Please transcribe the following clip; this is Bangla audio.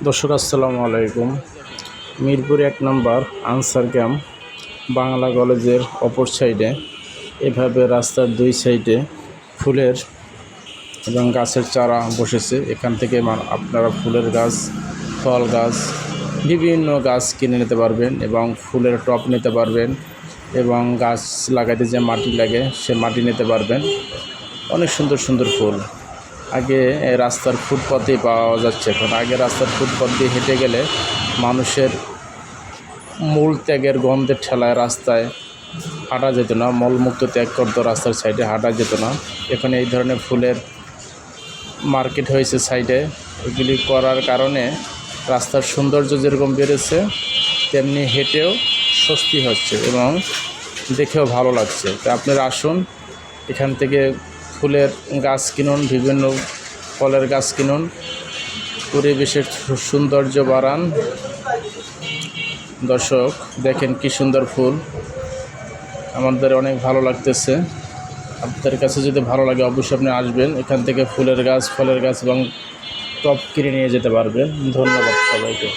দর্শক আসসালামু আলাইকুম। মিরপুর ১ নম্বর আনসার ক্যাম্প বাংলা কলেজের অপর সাইডে এভাবে রাস্তার দুই সাইডে ফুলের এবং গাছের চারা বসেছে। এখান থেকে আপনারা ফুলের গাছ, ফল গাছ, বিভিন্ন গাছ কিনে নিতে পারবেন এবং ফুলের টব নিতে পারবেন এবং গাছ লাগাইতে যে মাটি লাগে সে মাটি নিতে পারবেন। অনেক সুন্দর সুন্দর ফুল আগে রাস্তার ফুটপাতেই পাওয়া যাচ্ছে এখন। আগে রাস্তার ফুটপাত দিয়ে হেঁটে গেলে মানুষের মূল ত্যাগের গন্ধের ঠেলায় রাস্তায় হাঁটা যেত না, মলমুক্ত ত্যাগ করতো, রাস্তার সাইডে হাঁটা যেত না। এখন এই ধরনের ফুলের মার্কেট হয়েছে সাইডে। এগুলি করার কারণে রাস্তার সৌন্দর্য যেরকম বেড়েছে তেমনি হেঁটেও স্বস্তি হচ্ছে এবং দেখেও ভালো লাগছে। তো আপনারা আসুন, এখান থেকে ফুলের গাছ কিনুন, বিভিন্ন ফলের গাছ কিনুন, পরিবেশের সৌন্দর্য বাড়ান। দর্শক দেখেন কি সুন্দর ফুল, আমাদের অনেক ভালো লাগতেছে। আপনাদের কাছে যদি ভালো লাগে অবশ্যই আপনি আসবেন, এখান থেকে ফুলের গাছ, ফলের গাছ এবং টব কিনে নিয়ে যেতে পারবেন। ধন্যবাদ সবাইকে।